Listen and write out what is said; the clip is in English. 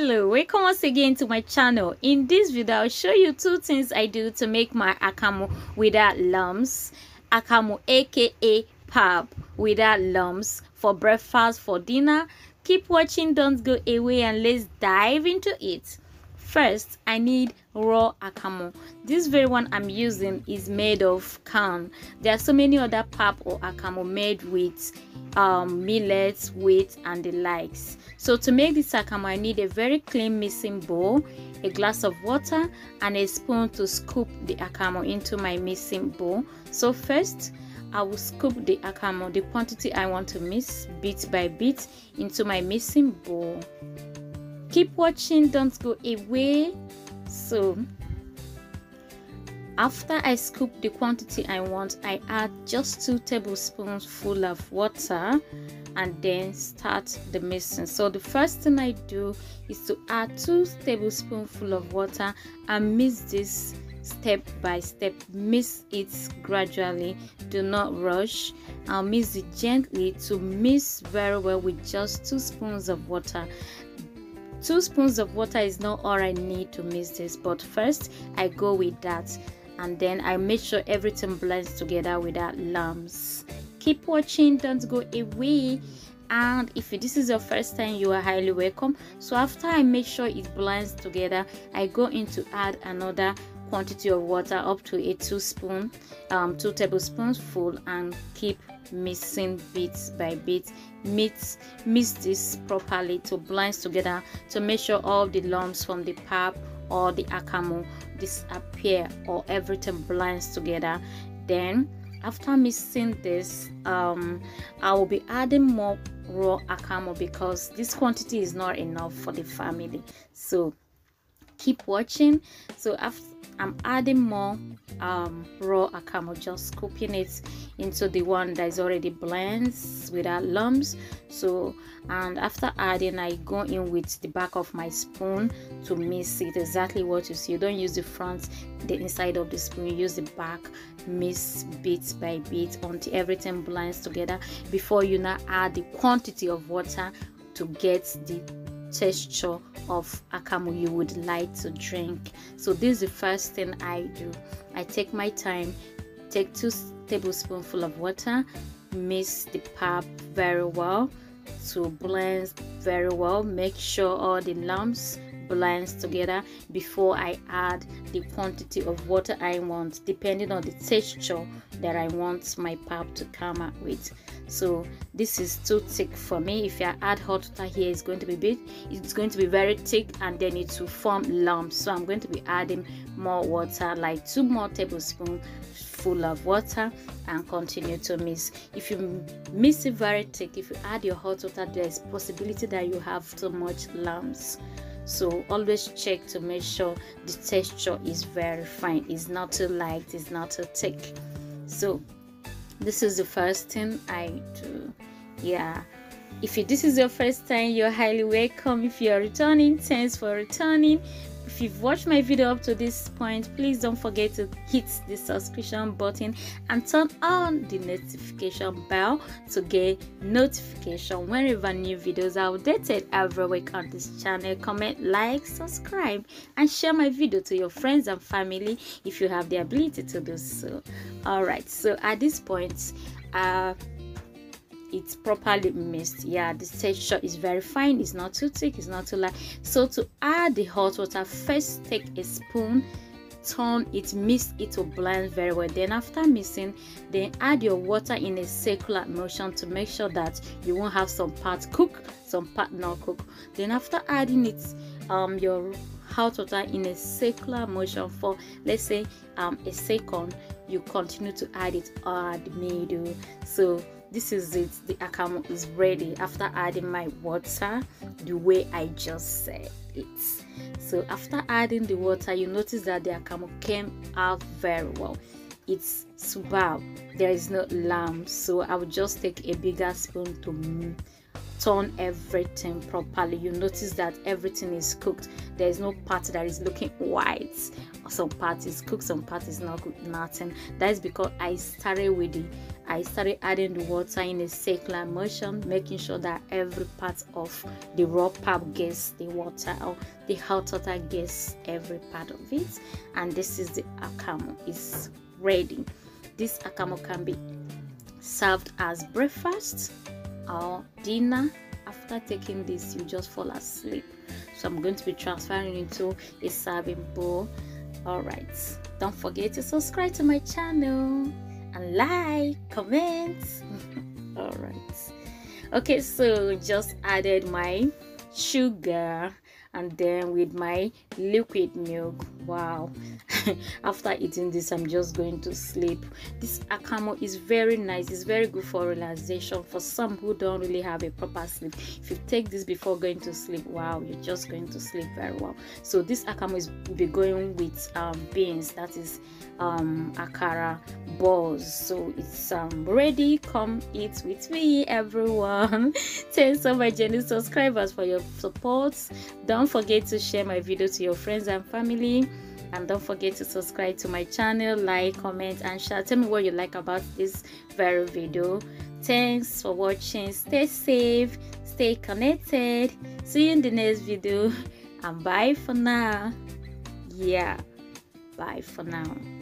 Hello, welcome once again to my channel. In this video I'll show you two things I do to make my akamu without lumps. Akamu aka pap without lumps for breakfast, for dinner. Keep watching, don't go away, and let's dive into it. First, I need raw akamu. This very one I'm using is made of corn. There are so many other pap or akamu made with millet, wheat, and the likes. So to make this akamu, I need a very clean mixing bowl, a glass of water, and a spoon to scoop the akamu into my mixing bowl. So first, I will scoop the akamu, the quantity I want to mix, bit by bit, into my mixing bowl. Keep watching, don't go away. So after I scoop the quantity I want, I add just 2 tablespoons full of water and then start the mixing. So the first thing I do is to add 2 tablespoons full of water and mix this step by step. Mix it gradually, do not rush. I'll mix it gently to mix very well with just 2 spoons of water. 2 spoons of water is not all I need to mix this, but first I go with that, and then I make sure everything blends together without lumps. Keep watching, don't go away. And if this is your first time, you are highly welcome. So after I make sure it blends together, I go in to add another quantity of water up to a 2 tablespoons full, and keep mixing bit by bit. Mix this properly to blend together, to make sure all the lumps from the pap or the akamu disappear, or everything blends together. Then after mixing this, I will be adding more raw akamu because this quantity is not enough for the family. So keep watching. So after I'm adding more raw akamu, just scooping it into the one that is already blends without lumps. So, and after adding, I go in with the back of my spoon to mix it exactly what you see. You don't use the front, the inside of the spoon, you use the back. Mix bit by bit until everything blends together before you now add the quantity of water to get the texture of akamu you would like to drink. So this is the first thing I do. I take my time, take 2 tablespoons full of water, mix the pap very well to blend very well. Make sure all the lumps blends together before I add the quantity of water I want, depending on the texture that I want my pap to come out with. So this is too thick for me. If I add hot water here, it's going to be big, it's going to be very thick, and then it will form lumps. So I'm going to be adding more water, like 2 more tablespoons full of water, and continue to mix. If you mix it very thick, if you add your hot water, there's possibility that you have too much lumps. So always check to make sure the texture is very fine, it's not too light, it's not too thick. So this is the first thing I do. Yeah, if this is your first time, you're highly welcome. If you're returning, thanks for returning. If you've watched my video up to this point, please don't forget to hit the subscription button and turn on the notification bell to get notification whenever new videos are updated every week on this channel. Comment, like, subscribe, and share my video to your friends and family if you have the ability to do so. Alright, so at this point, it's properly mixed. Yeah, the texture is very fine, it's not too thick, it's not too light. So to add the hot water, first take a spoon, turn it, mix it to blend very well. Then after mixing, then add your water in a circular motion to make sure that you won't have some part cook, some part not cook. Then after adding it, your hot water in a circular motion for, let's say, a second, you continue to add it at the middle. So this is it, the akamu is ready after adding my water the way I just said it. So after adding the water, you notice that the akamu came out very well. It's superb, there is no lump. So I will just take a bigger spoon turn everything properly. You notice that everything is cooked. There is no part that is looking white. Some part is cooked, some part is not cooked, nothing. That is because I started adding the water in a circular motion, making sure that every part of the raw pap gets the water, or the hot water gets every part of it. And this is the akamu. It's ready. This akamu can be served as breakfast or dinner. After taking this, you just fall asleep. So I'm going to be transferring into a serving bowl. All right, don't forget to subscribe to my channel and like, comment. All right, okay, so just added my sugar and then with my liquid milk. Wow. After eating this, I'm just going to sleep. This akamu is very nice. It's very good for relaxation for some who don't really have a proper sleep. If you take this before going to sleep, wow, you're just going to sleep very well. So this akamu will be going with beans, that is akara balls. So it's ready. Come eat with me, everyone. Thanks so much, Jenny subscribers, for your support. Don't forget to share my video to your friends and family, and don't forget to subscribe to my channel, like, comment and share. Tell me what you like about this very video. Thanks for watching. Stay safe, stay connected. See you in the next video, and bye for now. Yeah, bye for now.